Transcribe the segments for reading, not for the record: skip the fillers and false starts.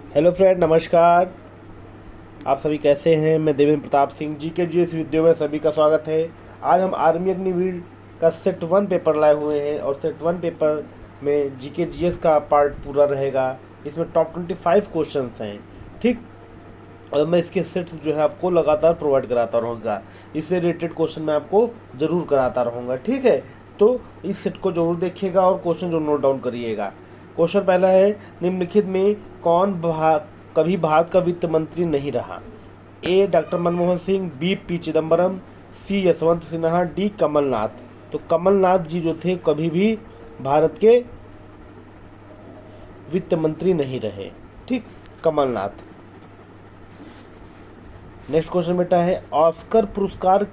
Hello friend, नमस्कार। आप सभी कैसे हैं? मैं Devendra Pratap Singh, GK GS video में सभी का स्वागत है। आज हम आर्मी अग्निवीर का सेट 1 पेपर लाए हुए हैं और सेट 1 पेपर में जीके जीएस का पार्ट पूरा रहेगा। इसमें टॉप 25 क्वेश्चंस हैं, ठीक। और मैं इसके सेट्स जो है आपको लगातार प्रोवाइड कराता रहूँगा। इससे रिलेटेड क्वेश्चन मैं आपको ज़रूर कराता रहूँगा, ठीक है। तो इस सेट को ज़रूर देखिएगा और क्वेश्चन जो नोट डाउन करिएगा। क्वेश्चन पहला है, निम्नलिखित में कौन कभी भारत का वित्त मंत्री नहीं रहा? A doctor Manmohan Singh, B P Chidambaram, C Yashwant Sinha, D Kamal Nath. तो कमलनाथ जी जो थे कभी भी भारत के वित्त मंत्री नहीं रहे, ठीक। कमलनाथ। नेक्स्ट क्वेश्चन बेटा है, ऑस्कर पुरस्कार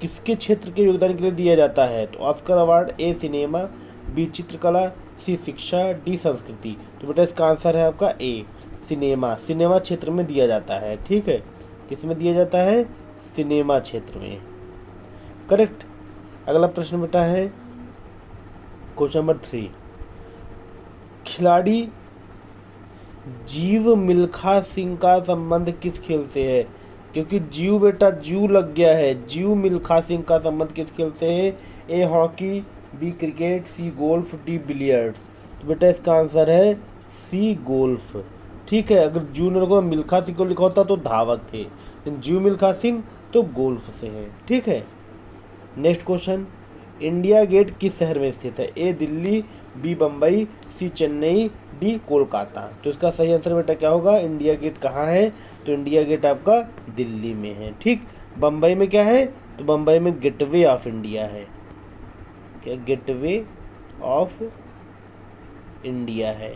किसके क्षेत्र के योगदान के लिए दिया जाता है? तो ऑस्कर अवार्ड ए सिनेमा, बी चित्रकला, सी शिक्षा, डी संस्कृति। तो बेटा इसका आंसर है आपका ए सिनेमा। सिनेमा क्षेत्र में दिया जाता है, ठीक है। किस में दिया जाता है? सिनेमा क्षेत्र में, करेक्ट। अगला प्रश्न बेटा है क्वेश्चन नंबर 3, खिलाड़ी जीव मिल्खा सिंह का संबंध किस खेल से है? क्योंकि जीव बेटा जीव लग गया है। जीव मिल्खा सिंह का संबंध किस खेल से है? A hockey, B cricket, C golf, D billiards. तो बेटा इसका आंसर है सी गोल्फ, ठीक है। अगर जीव ने को मिल्खा सिंह को लिखा होता तो धावक थे, लेकिन जीव मिल्खा सिंह तो गोल्फ से है, ठीक है। नेक्स्ट क्वेश्चन, इंडिया गेट किस शहर में स्थित है? ए दिल्ली, बी बम्बई, सी चेन्नई, डी कोलकाता। तो इसका सही आंसर बेटा क्या होगा? इंडिया गेट कहाँ है? तो इंडिया गेट आपका दिल्ली में है, ठीक। बम्बई में क्या है? तो बम्बई में गेटवे ऑफ इंडिया है। क्या गेटवे ऑफ इंडिया है,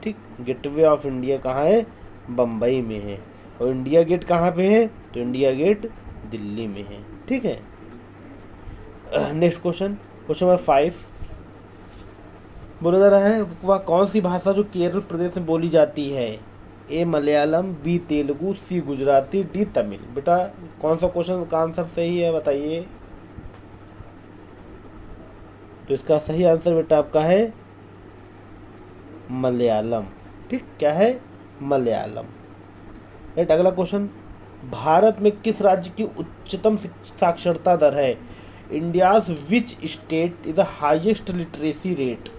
ठीक। गेटवे ऑफ इंडिया कहाँ है? बम्बई में है। और इंडिया गेट कहाँ पे है? तो इंडिया गेट दिल्ली में है, ठीक है। नेक्स्ट क्वेश्चन, क्वेश्चन नंबर 5 बोला जा रहा है, वह कौन सी भाषा जो केरल प्रदेश में बोली जाती है? ए मलयालम, बी तेलुगु, सी गुजराती, डी तमिल। बेटा कौन सा क्वेश्चन का आंसर सही है बताइए? तो इसका सही आंसर बेटा आपका है मलयालम, ठीक। क्या है? मलयालम, राइट। अगला क्वेश्चन, भारत में किस राज्य की उच्चतम साक्षरता दर है? India's which state is the highest literacy rate?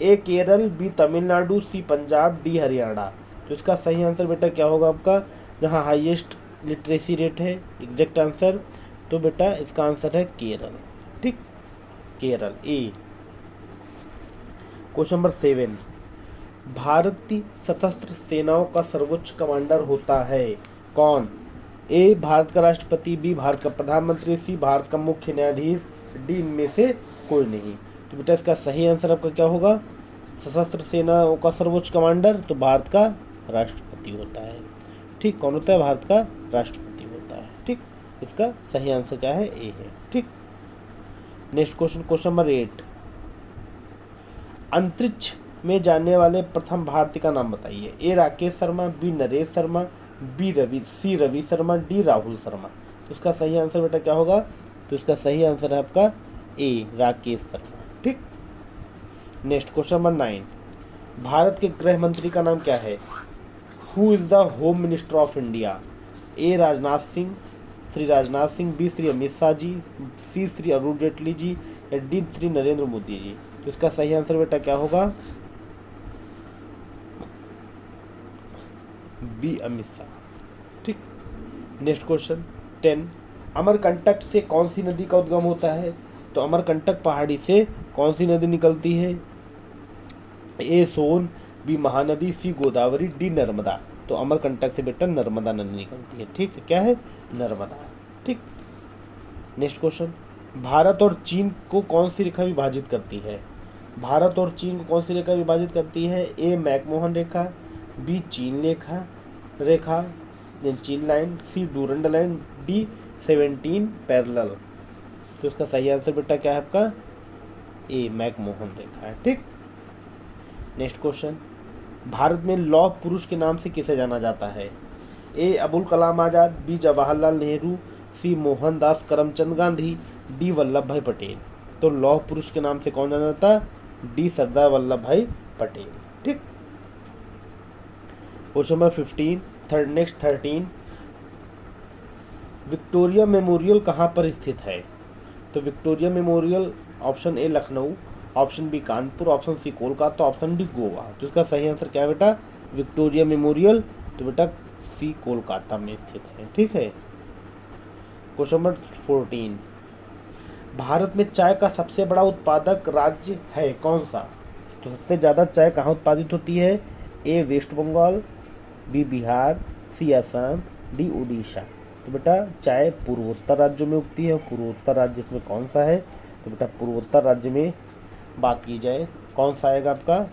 A Kerala, B Tamil Nadu, C Punjab, D Haryana. तो इसका सही आंसर बेटा क्या होगा आपका? जहाँ हाईएस्ट लिटरेसी रेट है, एग्जैक्ट आंसर। तो बेटा इसका आंसर है केरल, ठीक। केरल, ए। क्वेश्चन नंबर 7, भारतीय सशस्त्र सेनाओं का सर्वोच्च कमांडर होता है कौन? ए भारत का राष्ट्रपति, बी भारत का प्रधानमंत्री, सी भारत का मुख्य न्यायाधीश, डी इनमें से कोई नहीं। तो बेटा इसका सही आंसर आपका क्या होगा? सशस्त्र सेनाओं का सर्वोच्च कमांडर तो भारत का राष्ट्रपति होता है, ठीक। कौन होता है? भारत का राष्ट्रपति होता है, ठीक। इसका सही आंसर क्या है? ए है, ठीक। नेक्स्ट क्वेश्चन, क्वेश्चन नंबर 8, अंतरिक्ष में जाने वाले प्रथम भारतीय का नाम बताइए। ए राकेश शर्मा, बी नरेश शर्मा, सी रवि शर्मा, डी राहुल शर्मा। तो इसका सही आंसर बेटा क्या होगा? तो इसका सही आंसर है आपका ए राकेश शर्मा, ठीक। नेक्स्ट क्वेश्चन नंबर 9, भारत के गृह मंत्री का नाम क्या है? Who is the home minister of India? A Rajnath Singh, Shri Rajnath Singh, B Shri Amit Shah ji, C Shri Arun Jaitley ji, या डी श्री नरेंद्र मोदी जी। तो इसका सही आंसर बेटा क्या होगा? बी अमित शाह, ठीक। नेक्स्ट क्वेश्चन 10, अमरकंटक से कौन सी नदी का उद्गम होता है? तो अमरकंटक पहाड़ी से कौन सी नदी निकलती है? ए सोन, बी महानदी, सी गोदावरी, डी नर्मदा। तो अमरकंटक से बेटा नर्मदा नदी निकलती है, ठीक है। क्या है? नर्मदा, ठीक। नेक्स्ट क्वेश्चन, भारत और चीन को कौन सी रेखा विभाजित करती है? भारत और चीन को कौन सी रेखा विभाजित करती है? ए मैकमोहन रेखा, बी चीन रेखा चीन लाइन, सी डूरंड लाइन, डी 17 पैरेलल। तो इसका सही आंसर बेटा क्या है आपका? ए मैकमोहन रेखा है, ठीक। नेक्स्ट क्वेश्चन, भारत में लौह पुरुष के नाम से किसे जाना जाता है? ए अबुल कलाम आज़ाद, बी जवाहरलाल नेहरू, सी मोहनदास करमचंद गांधी, डी वल्लभ भाई पटेल। तो लौह पुरुष के नाम से कौन जाना जाता है? डी सरदार वल्लभ भाई पटेल, ठीक। Question number 15 next 13, Victoria Memorial कहाँ पर स्थित है? तो Victoria Memorial option A Lucknow, option B Kanpur, option C Kolkata, option D Goa. तो इसका सही आंसर क्या है बेटा? विक्टोरिया मेमोरियल तो बेटा सी कोलकाता में स्थित है। ठीक है। क्वेश्चन नंबर 14, भारत में चाय का सबसे बड़ा उत्पादक राज्य है कौन सा? तो सबसे ज़्यादा चाय कहाँ उत्पादित होती है? ए वेस्ट बंगाल, बी बिहार, सी असम, डी उड़ीसा। तो बेटा चाय पूर्वोत्तर राज्यों में उगती है। पूर्वोत्तर राज्य इसमें कौन सा है? तो बेटा पूर्वोत्तर राज्य में बात की जाए कौन सा आएगा आपका?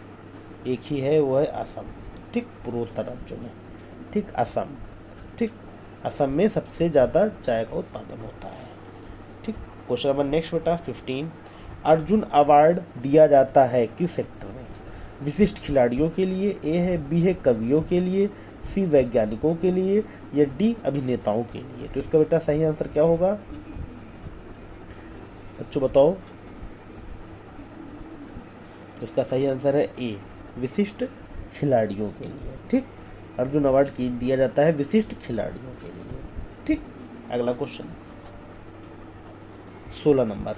एक ही है, वो है असम। ठीक, पूर्वोत्तर राज्यों में। ठीक, असम। ठीक, असम में सबसे ज़्यादा चाय का उत्पादन होता है। ठीक। क्वेश्चन नंबर नेक्स्ट बेटा 15, अर्जुन अवार्ड दिया जाता है किस सेक्टर में? विशिष्ट खिलाड़ियों के लिए, ए है, बी है कवियों के लिए, सी वैज्ञानिकों के लिए, या डी अभिनेताओं के लिए। तो इसका बेटा सही आंसर क्या होगा बच्चों बताओ? तो इसका सही आंसर है ए विशिष्ट खिलाड़ियों के लिए। ठीक, अर्जुन अवार्ड की दिया जाता है विशिष्ट खिलाड़ियों के लिए। ठीक। अगला क्वेश्चन 16 नंबर,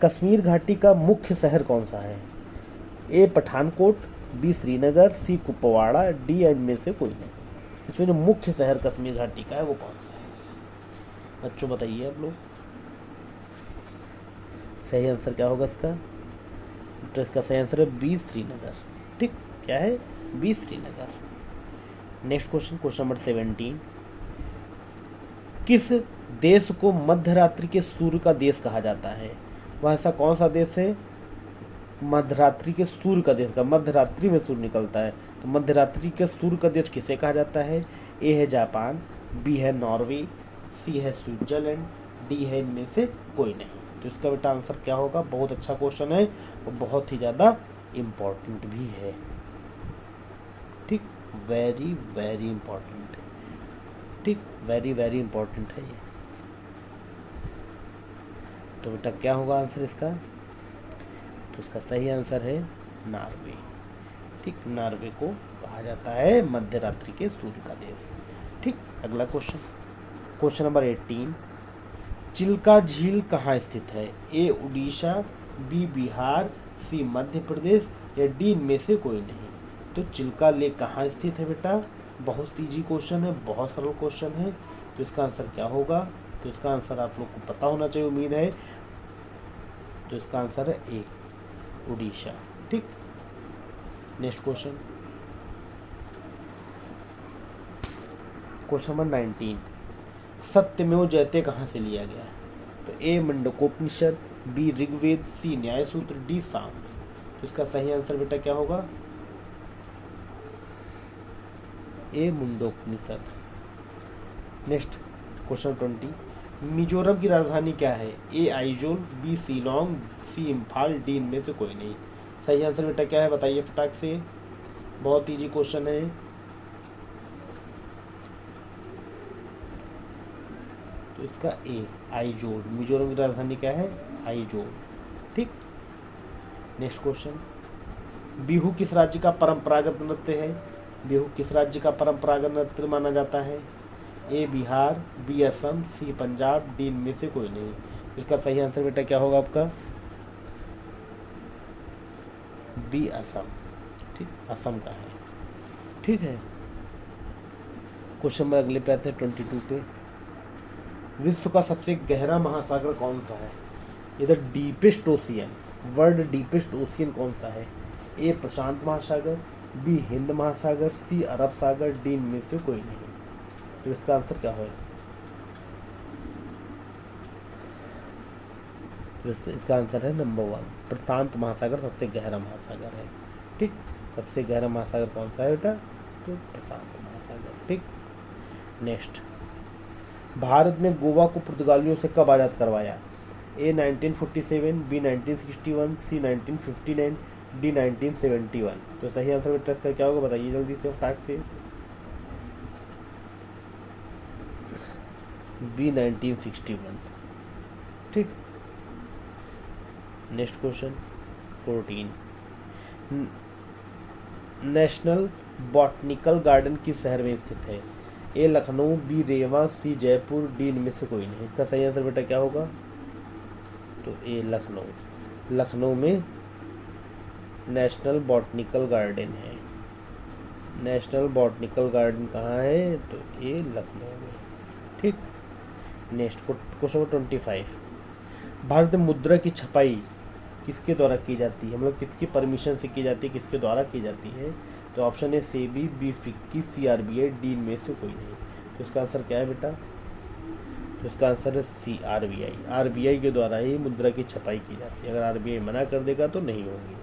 कश्मीर घाटी का मुख्य शहर कौन सा है? ए पठानकोट, बी श्रीनगर, सी कुपवाड़ा, डी इनमें से कोई नहीं। इसमें जो मुख्य शहर कश्मीर घाटी का है वो कौन सा है बच्चों बताइए आप लोग? सही आंसर क्या होगा इसका? तो इसका सही आंसर है बी श्रीनगर। ठीक, क्या है? B Srinagar. Next question, question number 17, किस देश को मध्यरात्रि के सूर्य का देश कहा जाता है? वह ऐसा कौन सा देश है मध्यरात्रि के सूर्य का देश का? मध्यरात्रि में सूर्य निकलता है, तो मध्यरात्रि के सूर्य का देश किसे कहा जाता है? ए है जापान, बी है नॉर्वे, सी है स्विट्जरलैंड, डी है इनमें से कोई नहीं। तो इसका बेटा आंसर क्या होगा? बहुत अच्छा क्वेश्चन है और बहुत ही ज़्यादा इम्पोर्टेंट भी है। ठीक, वेरी वेरी इम्पोर्टेंट। ठीक, वेरी वेरी इम्पोर्टेंट है ये। तो बेटा क्या होगा आंसर इसका? तो इसका सही आंसर है नॉर्वे। ठीक, नॉर्वे को कहा जाता है मध्यरात्रि के सूर्य का देश। ठीक। अगला क्वेश्चन, क्वेश्चन नंबर 18, चिल्का झील कहाँ स्थित है? ए उड़ीसा, बी बिहार, सी मध्य प्रदेश, या डी इनमें से कोई नहीं। तो चिल्का लेक कहाँ स्थित है बेटा? बहुत ईजी क्वेश्चन है, बहुत सरल क्वेश्चन है। तो इसका आंसर क्या होगा? तो इसका आंसर आप लोग को पता होना चाहिए, उम्मीद है। तो इसका आंसर है ए उड़ीसा। ठीक। नेक्स्ट क्वेश्चन, क्वेश्चन नंबर 19, सत्यमेव जयते कहाँ से लिया गया है? तो ए मुंडकोपनिषद, बी ऋग्वेद, सी न्याय सूत्र, डी सामवेद। तो इसका सही आंसर बेटा क्या होगा? ए मुंडकोपनिषद। नेक्स्ट क्वेश्चन 20, मिजोरम की राजधानी क्या है? ए आइजोल, बी शिलोंग, सी इम्फाल, डी इनमें से कोई नहीं। सही आंसर बेटा क्या है बताइए फटाक से? बहुत इजी क्वेश्चन है। तो इसका ए आइजोल, मिजोरम की राजधानी क्या है? आइजोल। ठीक। नेक्स्ट क्वेश्चन, बिहू किस राज्य का परंपरागत नृत्य है? बिहू किस राज्य का परंपरागत नृत्य माना जाता है? ए बिहार, बी असम, सी पंजाब, डी इनमें से कोई नहीं। इसका सही आंसर बेटा क्या होगा आपका? बी असम। ठीक, असम का है। ठीक है। क्वेश्चन नंबर अगले पे आते हैं 22 पे, विश्व का सबसे गहरा महासागर कौन सा है? इधर deepest ocean, world deepest ocean कौन सा है? ए प्रशांत महासागर, बी हिंद महासागर, सी अरब सागर, डी इनमें से कोई नहीं। तो इसका आंसर क्या होगा? तो इसका आंसर है नंबर 1, प्रशांत महासागर सबसे गहरा महासागर है। ठीक, सबसे गहरा महासागर कौन सा है बेटा? तो प्रशांत महासागर। ठीक। नेक्स्ट, भारत में गोवा को पुर्तगालियों से कब आज़ाद करवाया? ए 1947, बी 1961, सी 1959, डी 1971। तो सही आंसर बेटा इसका क्या होगा बताइए जल्दी से फटाक से? बी 1961। ठीक। Next question 14, national botanical garden किस शहर में स्थित है? ए लखनऊ, बी रेवा, सी जयपुर, डी इनमें से कोई नहीं। इसका सही आंसर बेटा क्या होगा? तो ए लखनऊ। लखनऊ में नेशनल बॉटनिकल गार्डन है। नेशनल बॉटनिकल गार्डन कहाँ है? तो ये लखनऊ में। ठीक। Next question number 25। भारत में मुद्रा की छपाई किसके द्वारा की जाती है? मतलब किसकी परमिशन से की जाती है, किसके द्वारा की जाती है? तो ऑप्शन है सेबी, बी फिक्की, सी आरबीआई, डी इनमें से कोई नहीं। तो इसका आंसर क्या है बेटा? तो इसका आंसर है सी आरबीआई। आरबीआई के द्वारा ही मुद्रा की छपाई की जाती है। अगर आरबीआई मना कर देगा तो नहीं होगी।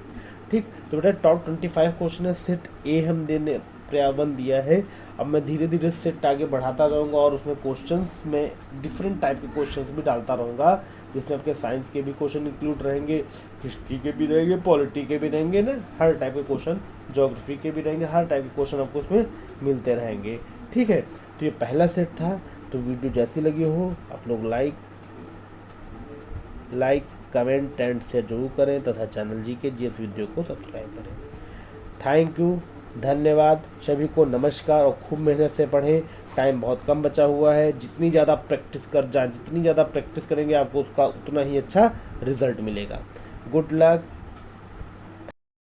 ठीक। तो बेटा टॉप 25 क्वेश्चन है सेट ए हम देने प्रयावन दिया है। अब मैं धीरे धीरे सेट आगे बढ़ाता रहूँगा और उसमें क्वेश्चंस में डिफरेंट टाइप के क्वेश्चंस भी डालता रहूँगा, जिसमें आपके साइंस के भी क्वेश्चन इंक्लूड रहेंगे, हिस्ट्री के भी रहेंगे, पॉलिटी के भी रहेंगे ना, हर टाइप के क्वेश्चन, ज्योग्राफी के भी रहेंगे, हर टाइप के क्वेश्चन आपको उसमें मिलते रहेंगे। ठीक है। तो ये पहला सेट था। तो वीडियो जैसी लगी हो आप लोग लाइक कमेंट एंड शेयर जरूर करें तथा चैनल जी के जीएस वीडियो को सब्सक्राइब करें। थैंक यू, धन्यवाद सभी को, नमस्कार। और खूब मेहनत से पढ़ें, टाइम बहुत कम बचा हुआ है। जितनी ज़्यादा प्रैक्टिस करेंगे आपको उसका उतना ही अच्छा रिजल्ट मिलेगा। Good luck.